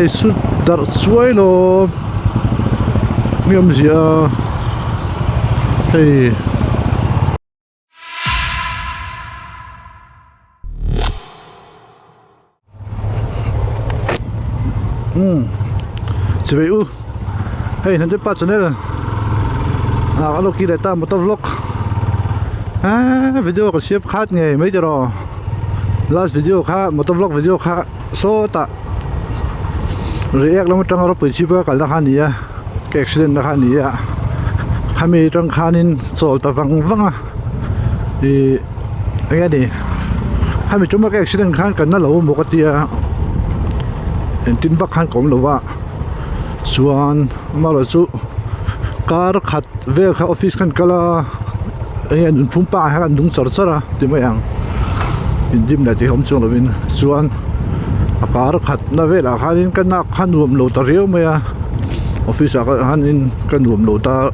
Suốt đợt suối lo nghiêm gì à thì chỉ vậy hey nanti pas channel kalau kita ta motovlog video có xếp khác ngày mấy giờ rồi last video khác motovlog video khác số ta react lắm trong đó bị chip cái đó này à cái accident đó này à hami trong khanin chol ta vang vang thì cái này hami trong cái accident khan cái nó lâu một cái tia tin vắc khan cũng lâu à xuan mà rồi chú car khát về cái office khan cái là anh anh phun pa hay anh đúng sờ sờ thì mấy anh in này thì không chung là bên xuan car khát nó về là khan cái nắp khan nuông lâu ta riêu mấy à office cái khan cái nuông lâu ta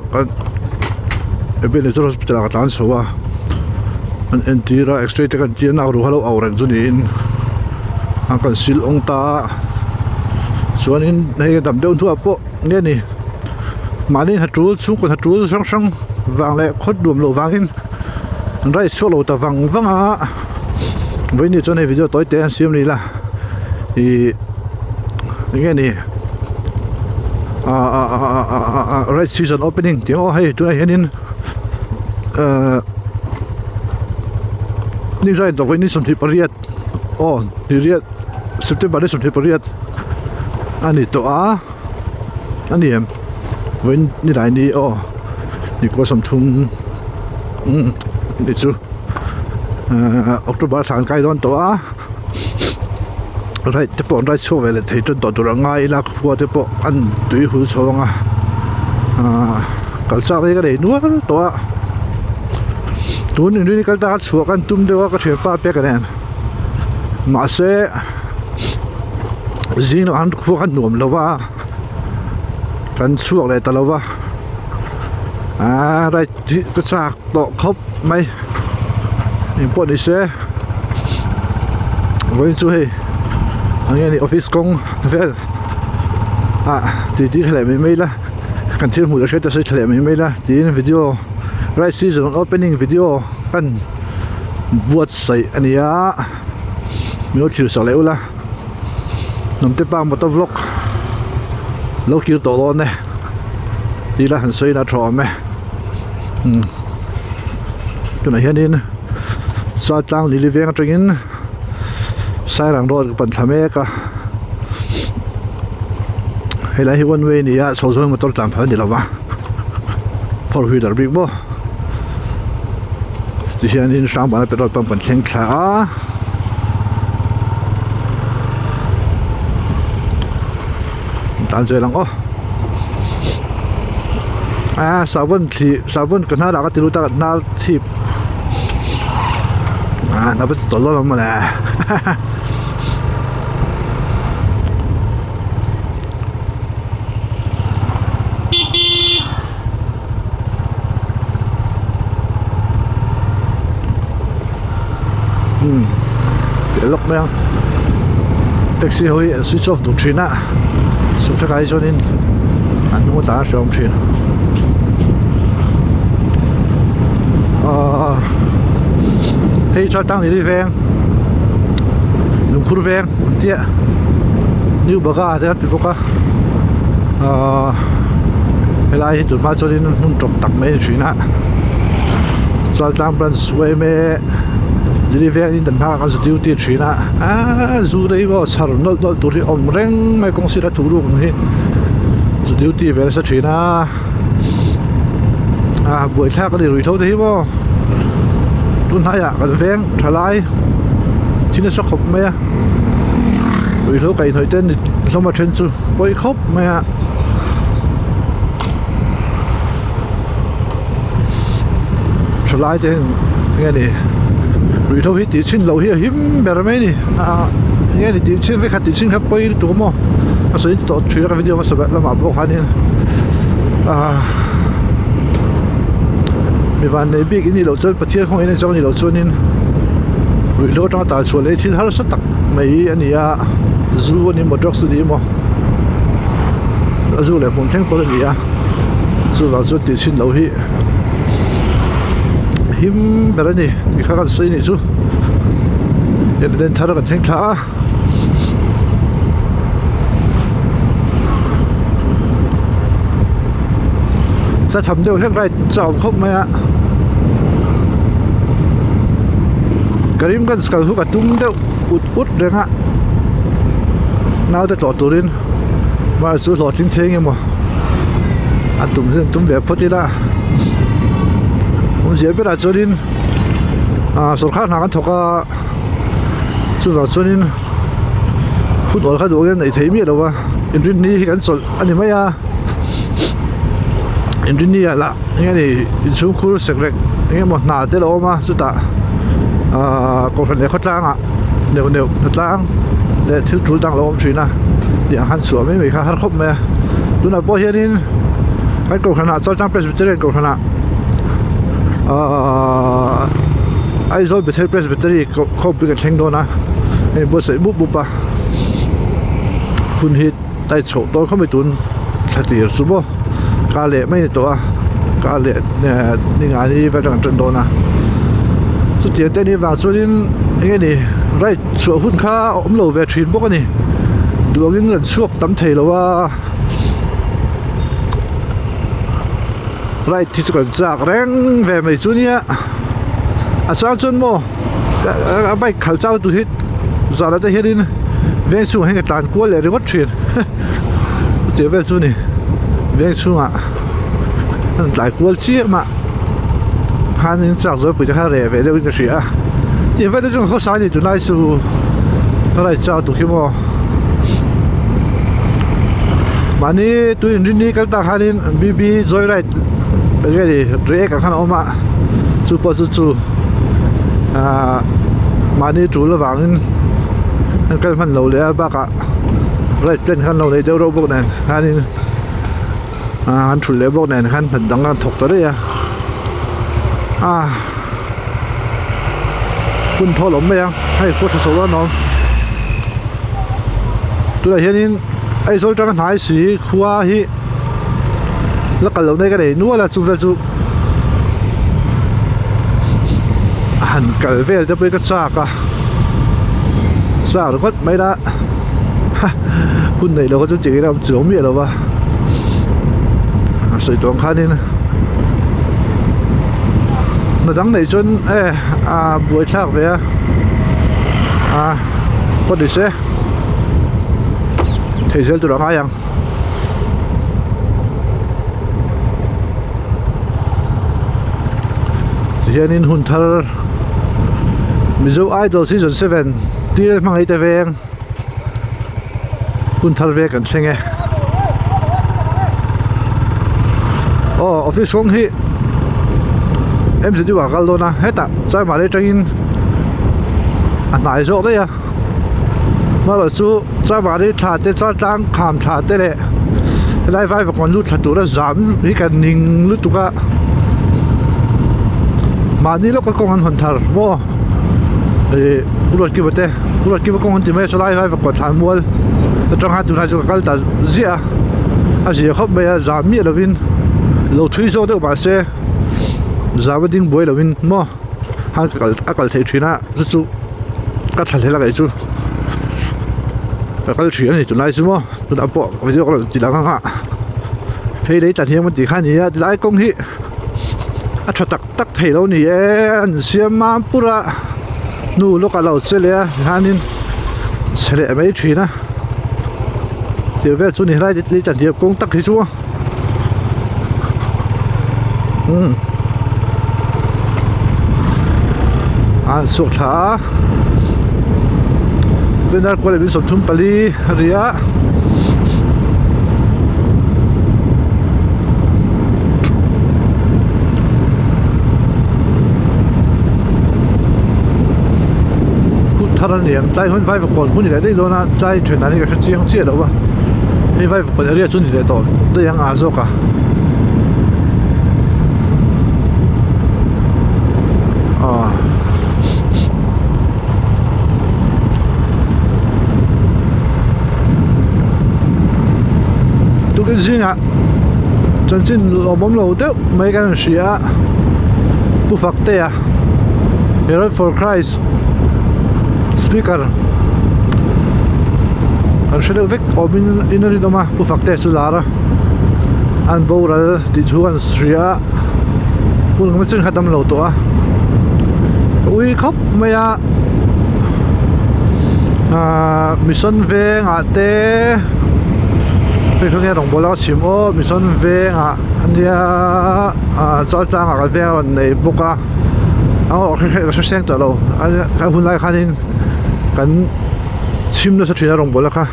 bên này cho hospital cái tan số à anh tira extra cái tiền nào rồi hello orange cho nên anh cần sil ông ta xuân in này đầm đông thua bộ nghe nè mà nên hạt trú xuống còn hạt trú sang sang vàng lại khót đùm lộ vàng in đây số lộ ta vàng vàng à với như cho này video tối tên xem này là thì nghe nè right season opening tiếng ô hay chỗ này hiệnนี่ใช่ตัวนี้สมทิปริยัตนี่เรียกSeptemberนี่สมทิปริยัตอันนี้ตัวอันนี้เว้นนี่ไหนนี่นี่ก็สมทุนนี่จูOctober ทางใกล้ตอนตัวไรจะปนไรช่วยเลยที่จนต่อตัวง่ายละพวกที่ปนอันตุยหูชงกัลซ่าอะไรก็ได้นัวตัวตัวนี้ก็ได้ชัวกันตุ้มเดียวก็เทียบป้าเป๊กกันมาเสียจีนอันพวกกันหนุ่มแล้วว่ากันชัวอะไรแต่แล้วว่าได้กระชากต่อครบไหมนี่พวกนี้เสียไว้ช่วยอันนี้ออฟฟิศกงเฟลที่แถลงไม่ละกันที่หูเราใช้แต่ใช้แถลงไม่ละที่วิดีโอright season opening video กันบวชใส่อันนี้มีรถขี่สาวเลี้ยวละน้ำเต็มปากมอเตอร์วล็อกเราขี่ตัวร้อนเนี่ยดีละหันใส่หน้าทอมไหมตัวไหนเห็นนี่ซาจังลิลิเวงจังอินใส่หลังรถปั่นทำเอกให้ไรที่วันเวนี่โซ่มอเตอร์ตามพันเดี๋ยวเราวะพอคุยดาร์บิกบ่ที่เห็นนี่สร้างบ้านเป็นรถปั๊มปั่นเชียงขาตามใจหลังสาวบุญกันหน้าเราก็ติดรู้จักหน้าที่น่าเป็นตัวรถมาแล้วเดี๋ยวล็อกไหมครับแท็กซี่เขาswitch off ดูชินะสุดท้ายจนนี้อันนู้นตาชมชินให้ชอบตั้งอยู่ที่แวงลุงคุรแวงเตี้ยนิ้วบก้าเตี้ยติดบก้าเวลาที่จุดมาจนนี้นุ่นจบตักไม่ชินะจอดตั้งเป็นสวยเมที่แวงนี่ดันพากันสุดที่ชินะจูได้ว่าชาร์นอลตัวที่อมแรงไม่คงสิได้ถูกรู้นี่สุดที่แวงสักชินะบวยแท้ก็ได้รู้เท่าที่ว่าตุนหายกันแวงทลายที่นี่สักขบไหมรู้เท่าไก่หน่อยเต้นสมัครเชนซูบวยครบไหมทลายเต้นไงนี่รู้เท่าที่ติดชิ้นเราเหี้ยหิมแบบไหนนี่ไงนี่ติดชิ้นไม่ขัดติดชิ้นครับไปตัวมั่วอาศัยต่อช่วยกันวิดีโอมาสบายแล้วมาบอกเขานี่มีวันในบิ๊กนี่เราจนประเทศของเอ็นจองนี่เราจนนี่วิโรจน์ต้องตัดส่วนเลยที่ถ้าเราสตักไม่อันนี้ zu ni mo drug su ni mo zu le pom theng ko ni a zu wa zu ti sin lo hi him berani mi kha kan sei ni chu den thar kan theng tha sa thầm đều hết vai chào không mày ạ Karim kan skal hu ka tum de ut renga nào de tlot turin ma su tlot thing theng emo an tum ve photi la je bera chorin sarkar na kan thoka chu wa chorin phut ol kha do gen nei thei mi lo in ni kan chol ani maya engineer la ngani chu khur sekrek ngemo na te lo ma chu ta ko fan le khotlang neu tlang le thil tul dang lo om thina ya han su me kha har khop me tuna bo hianin kai ko khana chaw tang presbyterian ko khana ai zo bethel presbytery ko bi ka theng do na e bo se bu pa kun hit tai chho to khom tun thati su bo cá lệ mấy tổ cá lệ nè đi ngài đi vào trong trận đồ na số tiền tên đi vào số đến cái này rồi số hút khá ốm lầu về truyền bốc cái này được những người suốt tắm thầy là rồi thì chỉ cần giặc rèn về mấy chỗ này sao chân mò bay khảo trao tụi hết giờ là tới hết đi về xuống hay cái tàn cua lệ đi mất chuyện thì về chỗ này về xuống lại cuốn chiếc mà hắn nên chắc rồi bây giờ hắn về đâu cái gì à thì vậy chúng họ sáng thì tụi này su nó lại chào tụi kia mà ní tụi ní cái ta hắn nên bb rồi lại cái gì rễ cả khăn ôm mà chú bao chú mà ní chú là vàng cái phần lầu đấy bác ạ rồi trên khăn lầu này đâu đâu bộ này hắn nên hắn thul le bok nen khan phan dang thok to re kun tholom me hai ko so lo no tu la hianin ai zo tang nai si khuwa hi la kal lo nei ka nei nu la chu ve chu han kal vel te pe ka cha ka sa ro kot mai da kun nei lo ko chu chi ra chu mi lo ba sợi tuồng khá nên nó đắng này chân buổi thác về có đi xe thì sẽ tụi nó ngay ăn hiện in hun thar Mizo Idol season 7 tia mang ai te veng hun thar ve kan thlenge office không hi em sẽ đi vào gal na hết ạ trái mà đây trên nãy rồi đấy à mà là chú trái mà đây thà tê trái trắng khám thà tê lệ lại vai và còn lút thà tụi nó giảm cái cái ninh lút tụi cả mà ní lúc cái công an hoàn thar mua thì bữa kia bữa kia công an thì mấy số lại vai và còn thà mua trong hai tụi này cho cái ta dễ gì không bây giờ giảm nhiều là vin lâu thui số đâu mà xe giá vật đinh bồi là vin mo hàng cái thấy chuyện á rất chú cái thằng thấy là cái chú cái chuyện này tụi này chú mo tụi đã bỏ cái điều là chỉ là ngang hạ hay đấy chẳng hiện mình chỉ khai nhỉ thì lại công hi cho tắc thấy lâu nhỉ anh xem mà pura nu lúc cái lâu xe lẹ hắn nên xe lẹ mấy chuyện á thì về chú này lại đi chẳng hiện công tắc thì chú suốt thả bên đó có bị sụt thun pali ria hút thằng niệm tay hút vai vật còn hút gì đấy đó na tay chuyển này cái chiếc không chiếc đâu mà hay vai vật còn ria chút gì đấy to đây hàng à cả riêng ạ chân chín lò bấm lầu tiêu mấy cái này xía bu phật tê à Hero for Christ speaker anh sẽ được viết ở bên in đó mà bu phật tê số lá anh bầu ra thì chú anh xía bu không chân khát đâm lầu to ui khóc mày mission về ngã tê bây giờ nghe đồng bộ lo chìm ô mission về ngã anh cho trang ngã về rồi này bốc à cái sáng trở lâu anh cái hôm nay khai cần chìm nó sẽ chuyển ra đồng bộ là kha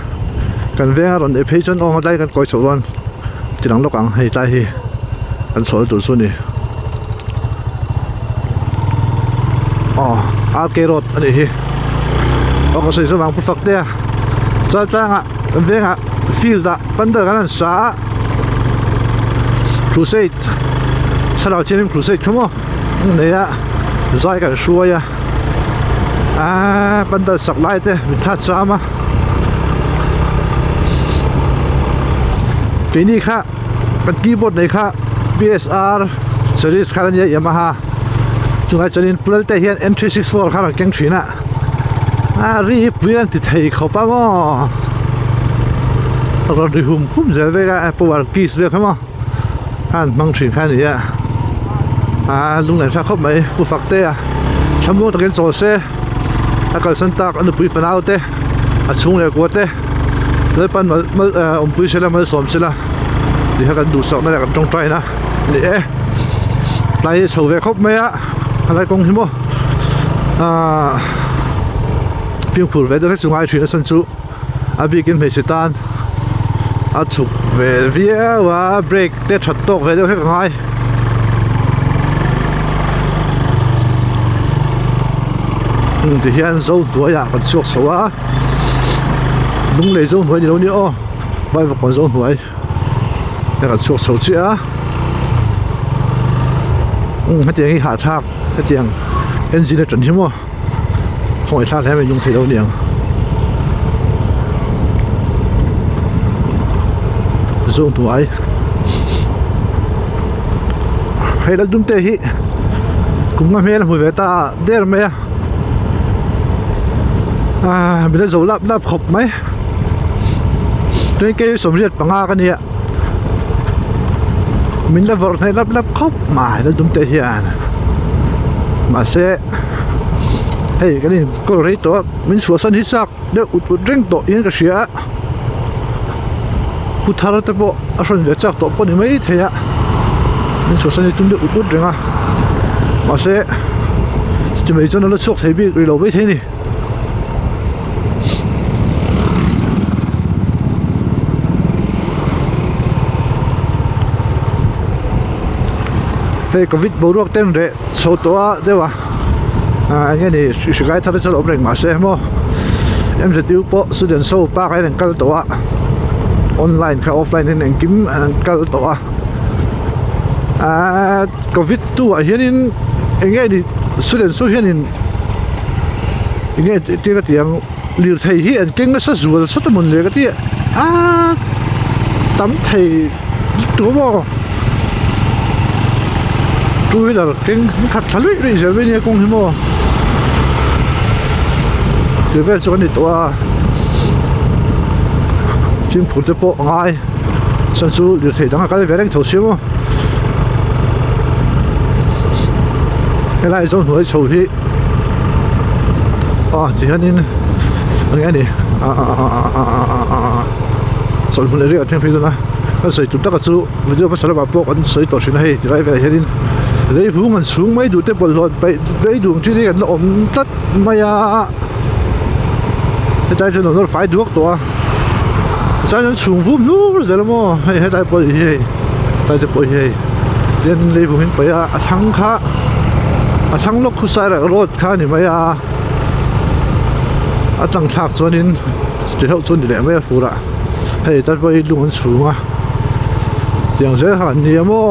cần về rồi để thấy chân ông ở đây cần coi sổ luôn chỉ đang lúc ăn hay tại thì anh sổ tụi xuân đi Alkerot anh ấy có sự giúp bằng phật đấy cho trang ạ về ạ field đã bắt đầu cái này xã crusade sau đó trên crusade không không này ạ rồi cái xuôi bắt đầu sập lại thế mình thắt sao mà cái này khác cái keyboard này khác PSR series khác này Yamaha chúng ta cho nên plug tay hiện N364 khác là keng chuyển ạ ri buyan thì thầy khó bao mò rồi đi hùm giờ về cái Apple keys được không anh mang chuyển khai này lúc này sao không mấy bu phật tê chăm mua cái chỗ xe cái sân tak anh bui phần áo tê chung này của tê lấy pan mà ông bui xe là mới xóm xe là thì cái đủ sọc này là trong trai nè để lại sầu về khóc mấy lại công hiếm phim phù về được chúng ai chuyển sang chú bị cái mấy sự tan chụp về vía và break để chặt tóc về được cái ngay thì hiện dâu tuổi còn chuột xấu đúng lấy dâu tuổi gì đâu nữa bay vào còn dâu tuổi để còn chuột xấu chứ cái tiếng hạ thác cái tiếng engine chuẩn chứ mà không phải thác thế mình dùng thì đâu nhiều dâu tuổi hay là đúng tệ hi cũng ngắm là mùi về ta để làm咩bây giờ dầu lắp khop mấy cái sớm riết bằng cái này mình là vợ này lắp khop mà là đúng tệ hiện mà sẽ hey cái này có rồi đó mình sửa sân hết sắc để ụt rinh tổ yên cái xía ụt thà tới bộ ở sân về chắc tổ bộ này mấy thế mình sửa sân thì để ụt rinh mà sẽ chỉ mấy cho nó sốc thấy bị rồi với thế này đây có vít bầu ruột tên để số tổ đấy mà anh nghe này sự cái thay cho ổn định mà xem không em sẽ tiêu bộ sự điện số ba cái này cái tổ online cái offline này anh kiếm cái tổ có vít tu ở hiện anh nghe thì sự điện số hiện anh nghe tiếng cái tiếng liều thầy hiện kinh nó rất rùa rất là muốn liều cái tiếng tắm thầy đúng không tôi là kinh khát thà lưỡi rồi giờ bên nhà công thì mua từ về cho cái này tôi chính phủ cho bộ ngay sản xuất được thể đang cái về đánh thầu xíu cái này giống với sầu thì chỉ hơn nên anh này sản phẩm này thêm phía đó cái sợi tụt tắc chú video bắt đầu bảo anh sợi tổ xin hay thì lại về hiện lấy vũ ngân xuống mấy đuổi tới bờ lội bay lấy đường chỉ đi nó ổn tất mày cái tay chân nó phải đuốc to trái chân xuống vũ nú rồi mà hay tay bơi hay tay bơi hay nên lấy vũ hình bay thắng khá thắng lúc khu sai là rốt khá thì mày tăng thạc cho nên chỉ hậu cho để mày phụ ra hay tay bơi luôn xuốngอย่างเสียหันเนี่ยมั้ง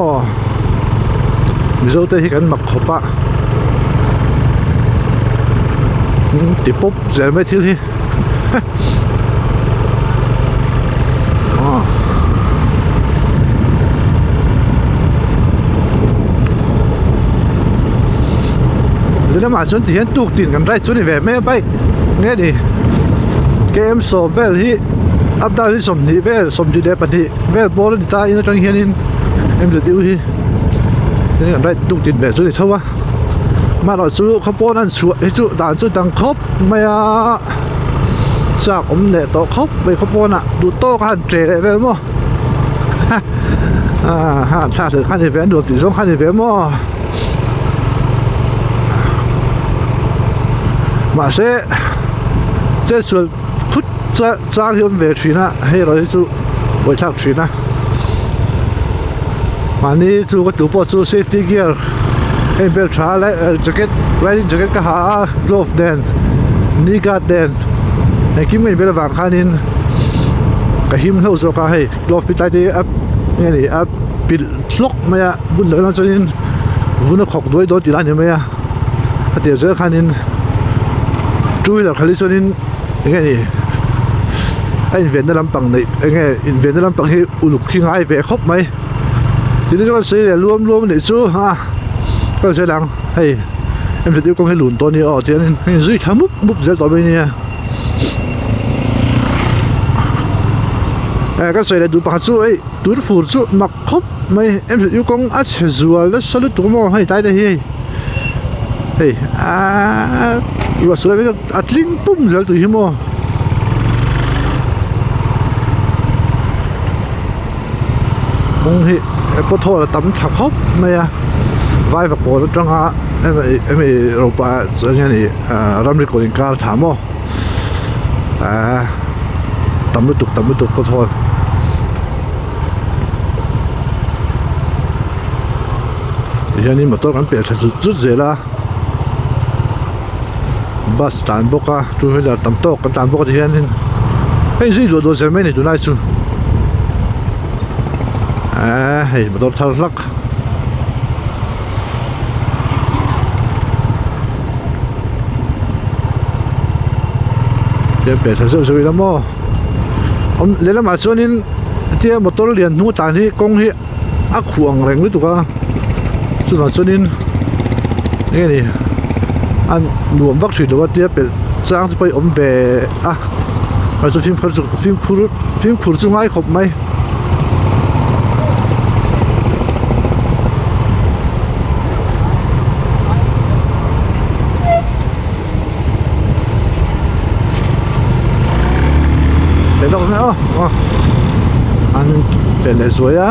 มิโซเตะที่กันหมักขบปะติดปุ๊บเสียไม่ทิ้งที่ แล้วมาจนที่เห็นตุกตินกันไรจนที่แหวไม่ไปเนี่ยดิเกมสอบเวลที่อัปดาที่สมดีเวลสมดีเดปฏิเวลบอลที่ตายอินจังเฮียนินเอ็มจะดิวที่นี่กันไรตุกตินแบบจนที่เท่าว่ามาเราสู้เขาโป้นั่นช่วยจุด่านจุดังครบไม่จากผมเนี่ยต่อครบไปเขาโป้น่ะดูโต้กันเจ๋เลยเว้ยมั้ง哈，下次看这边多，地上看这边么？马些，这说不扎用围裙啊，还有那就围套裙啊。完了做个赌博做 safety gear，ให้เบลชาและjacket riding jacket ก็หา glove แดน knee guard แดนให้คิมไม่เป็นระหว่างคันนี้ก็หิมเท่าโซกาให้ glove ปิดใต้ดีอัพเนี่ยนี่อัพปิดล็อกไหมอะบุญเหลือแล้วจนบุญก็ขอกด้วยโดนตีร้านอยู่ไหมอะถ้าเดี๋ยวเจอคันนี้ช่วยเราคันนี้จนยังไงนี่ไอ้อินเวนต์ในลำปังนี่ยังไงอินเวนต์ในลำปังให้อุลุกขี้ง่ายไปครบไหมทีนี้ก็เสียรวมในจูฮะก็เสียดังให้เอ็มจะดิ้วก็ให้หลุนตัวนี้ออกเดี๋ยวนี้ให้ซื้อทำมุบเสียต่อไปเนี่ยก็ใส่ดูปากจูไอ้ดูฟูจูมักครบไม่เอ็มจะดิ้วก็อัดเสือแล้วสลุดตัวมอให้ได้เฮ้ยว่าสุดท้ายก็อัดลิงปุ่มเสียตัวหิมอคงที่พอโทษตั้มถักครบไม่ไว้แบบโผล่จังหวะเอ็มเราไปอย่างนี้รำลึกคนการถามว่าตั้มไม่ตุกพอโทษอย่างนี้มาตัวกันเปลี่ยนจุดเจล่าบัสตันบกอะดูให้เราตั้มโต๊ะกันตั้มบกที่นี่ให้สิดูเซไม่เนี่ยดูน่าจูให้มาตัวทารักเดี๋ยวเปลี่ยนสัญชาติแล้วมั้งผมเลี้ยงมาส่วนนี้ที่มาตัวเรียนนู้ต่างที่กงที่อักขวงแรงด้วยตัวก็ส่วนมาส่วนนี้นี่อันหลวมวัคซีนหรือว่าที่เป็นสร้างไปอมเบะมาส่วนฟิล์มพูดจึงไม่ครบไหมเดี๋ยวต้องให้อันเป็นเลยสวยอ่ะ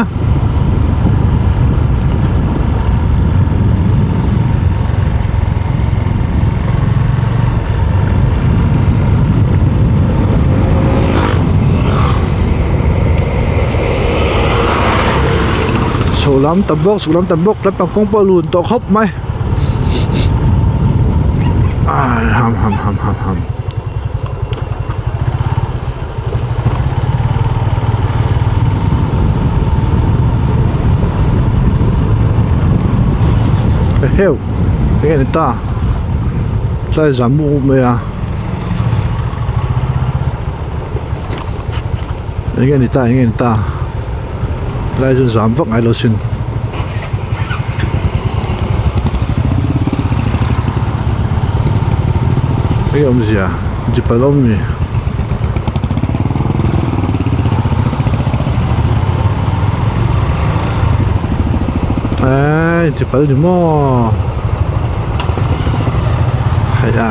สูล้ำตำบกแล้วปังกงปลุนตัวครบไหมห้ามเฮ้ยยังไงตาใส่จมูกไหมอ่ะยังไงตาไล่จนสามฝักไอ้เราสินเฮ้ยมันสิอ่ะจิบไปล้มนี่จิบไปดิมั้งไอ้ยา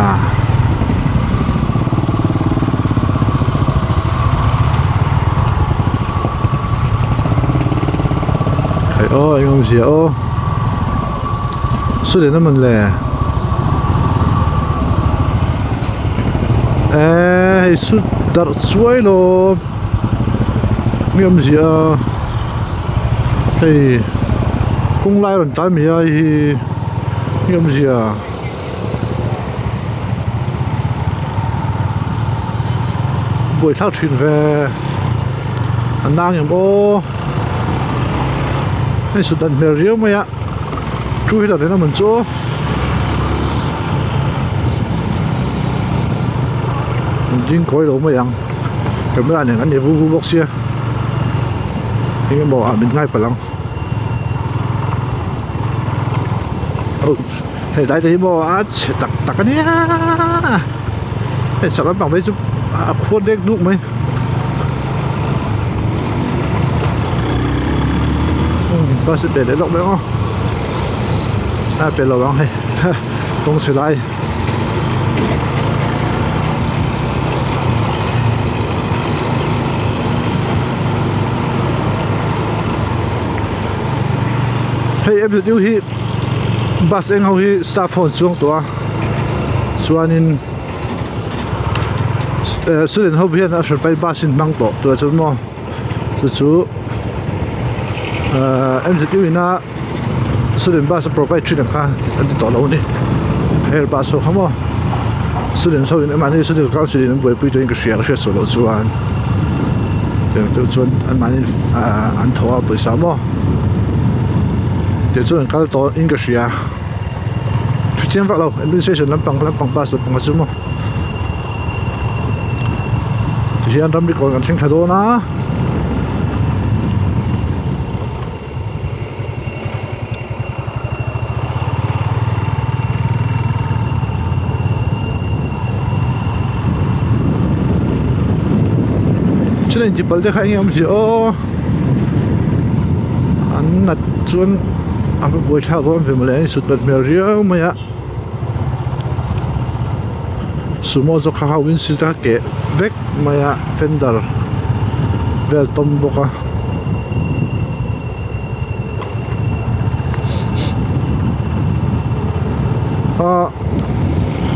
ไอ้ยังไม่เสียสุดเลยนั่นมันแหละสุดดัดสวยเลยยังไม่เสีย公来人咱们也有么事啊？不会套群呗，很难用不？那是等没有么呀？注意到那么做。唔知改到乜樣？咁樣人哋烏卜先，應該冇下面挨不啷。thì tại thì bộ tắc tắc cái này sao các bạn biết chút khuôn đen đúng mấy có sự để động đấy không phải là bằng hay không xử lại hey em sẽ hi bus anh hầu hi staff phone xuống tua chuanin student hầu hian a serpai bus in mang to tua chu mo chu em sẽ na student bus provide trin kha an to lo ni her bus ho khamo student so in mani student council in boy pui to in share so lo chuan tu chuan an mani an thoa paisa mo để cho người ta to English à, chuyện phát lâu administration làm bằng pass bằng cái gì mà, thì anh làm đi còn sinh thái đó na, cho nên chỉ bảo để khai em gì anh nát chuan anh phải buổi thao con về mà lấy sụt bật mèo riêng mà ya sumo cho khao win sụt ra kệ vek mà ya fender về tom boka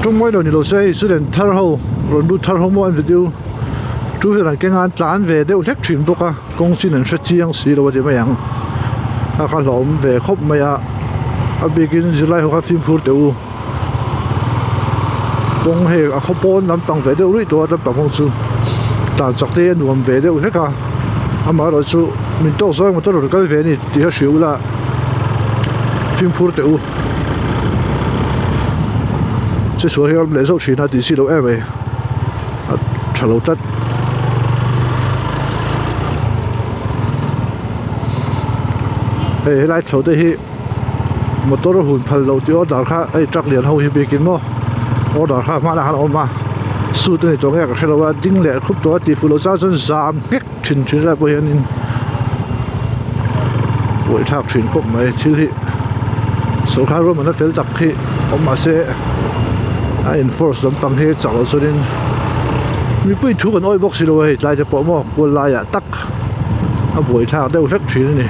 trong mỗi đầu nhiều xe sụt đến thar hậu rồi đu thar hậu mỗi video chú về là cái ngàn tán về đều chắc chuyển boka công ty nên sẽ chiang xí đâu vậy mà yang khá lộn về khóc mày à begin July hoặc phim phur tiêu công hệ khóc bốn năm bằng về đều lấyตัวnăm bằng công sự但昨天我们về đều hết cả mà rồi chú mình tốt rồi mà tốt rồi cái về này thì hết xíu là phim phur tiêu chỉ số hiệu lệ số chuyện là tỷ số đâu vậy trả lâu tất lại thầu đây hi motor hun phal lo ti order kha ai truck lian ho hi bekin mo order kha ma la han oma su te to nga ka khelo ding le khup to ti fulo sa son zam hek thin thin la bo hian in boi thak thin khop mai thil hi so kha ro man fel tak khi oma se a enforce lam pang he chalo sorin mi pui thu kan oi box lo hi lai te po mo ko la ya tak a boi thak deuh hek thin ni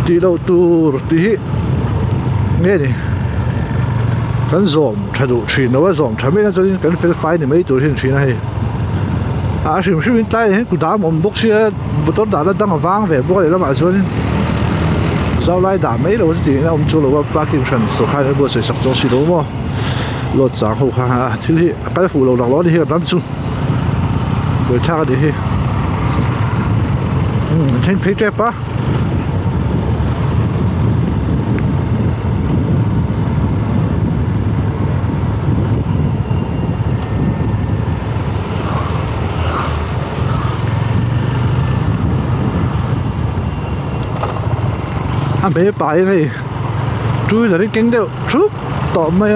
đi đâu tu đi nghe đi cái dòm thay đổi chuyện nó dòm thay mấy cái cho cái phải này mấy tuổi hiện chuyện này xem bên tay hết cụ đá một bốc xe một tốt đá đang ở vang về bốc này nó mà cho sau lại đá mấy đâu thì ông chú là Parkinson số hai cái bộ sẽ sắp cho xí đâu mà lột giảng hậu ha thì cái phụ lầu đó thì lắm chung người ta đi trên phía trên pa anh bé bài này chui ra đến cánh đeo chút tỏ mày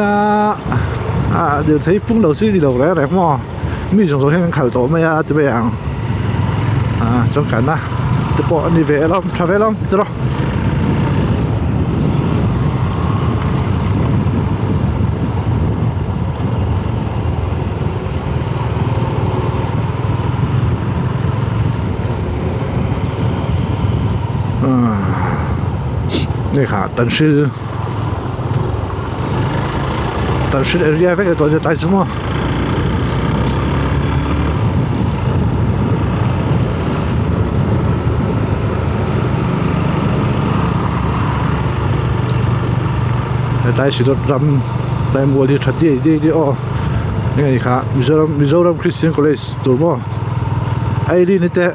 đều thấy phun đầu xí đi đầu đấy đẹp mà mi dùng số hiện khởi tỏ mày từ bây giờ trong cảnh na từ bộ anh đi về lắm travel lắm được rồiนี่ค่ะ但是area 那个多就带什么带许多人带摩的车的哦นี่ค่ะMizoram Christian College ตัวมั้งIdentity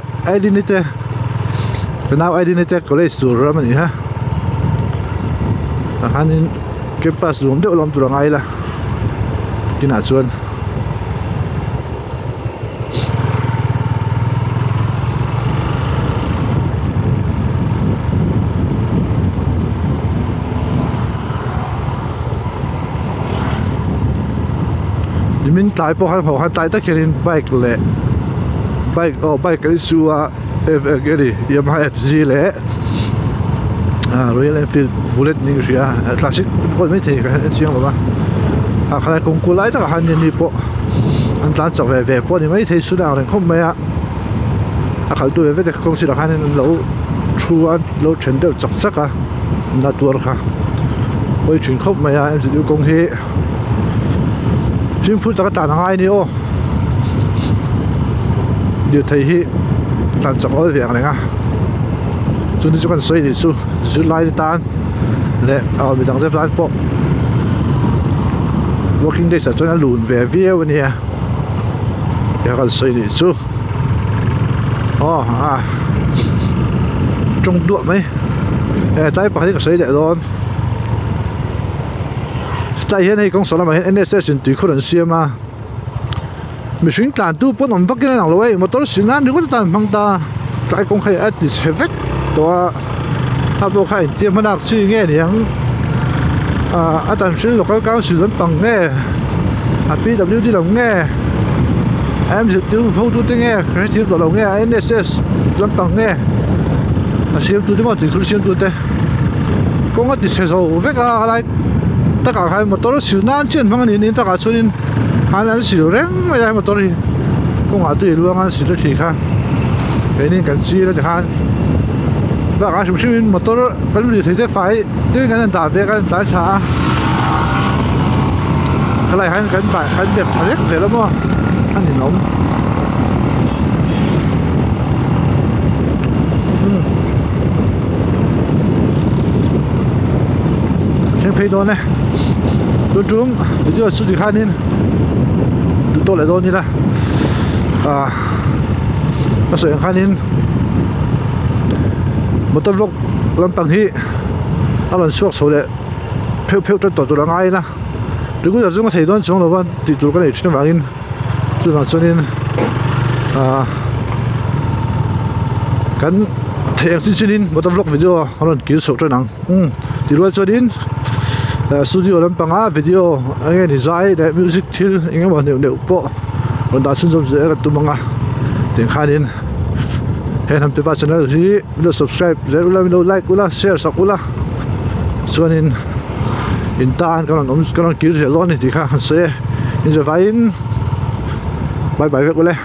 เป็นน้ำ Identity College ตัวเรามันนี่ฮะhanin kepas rum de ulam turang ai la kina chuan tai po han ho han tai ta kenin bike le bike cái xua cái gì Yamaha FZ le Royal Enfield Bullet ni ria classic ko mai thei ka chiang ba khana kong ku lai ta han ni po an tan chok ve po ni mai thei su da ren khom mai a khal tu ve de kong si da han lo thu an lo chen de chak chak a na tur kha oi chin khop mai a em ju kong he chim phu ta ta na ngai ni o điều thấy hi tan chok oi ve nga chúng tôi cần xây để giữ lại tan để ở bên trong cái po working days cho nó lùn về video bên này để cần xây để chú trong đuổi mấy tay phải cái xây để luôn tại hiện nay công số là mà NSS tùy khối lượng xe mà mình xin tàn tu bốn năm bắc cái nào rồi mà tôi xin ăn đừng có tàn bằng ta cái công khai at this effectตัวถ้าพวกใครเตรียมมาดักชื่อแง่เนี่ยอาจารย์ชื่อเราก็ก้าวสู่ล้นปังแง่PW ที่เราแง่M10 พวกตัวที่แง่ใครที่เราแง่ NSS ล้นปังแง่เสียงตัวที่มาถึงคือเสียงตัวเต้ก็งั้นที่เสียงเวกอะไรถ้าใครมาตัวเราสื่อนั่นเช่นฟังนี่ถ้าใครชวนหานั่นสื่อเร่งไม่ได้มาตัวนี้ก็หาตัวรู้ว่าสื่อที่ข้าเป็นนี่กันซีแล้วจะข้าบางครั้งผมชื่อมอเตอร์เป็นวิธีที่ไฟด้วยกันต่างเบียกันต่างช้าอะไรให้กันไปกันเบียดทะเลเสร็จแล้วมั้งอันนี้น้องเช่นเพย์โดนเนี่ยดูจุ้งดูเยอะสุดที่ข้านี่ดูโตเลยโดนนี่ละมาสวยข้านี่มอเตอร์ล็อกลำปังที่ถ้ามันสวกโซ่เลยเพียวๆจนตัวละง่ายนะ如果有这个态度中的话地图跟你去玩in就让这里กันเทียงจริงๆมอเตอร์ล็อกวิดีโอเขาเกี่ยวกับนั่ง地图这里สตูดิโอลำปังวิดีโออะไรนี่ใจแต่มิวสิกที่ยังว่าเหนียวๆปะวันดาชินจำเสียกันตัวมังถึงขั้นนี้เห็นทำตัวบ้านช่องที่ไม่ได้ subscribe เจออุลาไม่ได้ like อุลา share สักอุลาส่วนนี้อินตานกำลังกินเสียร้อนนี่ที่ข้าเสียอินจะไปบายบายเพื่อนกูเลย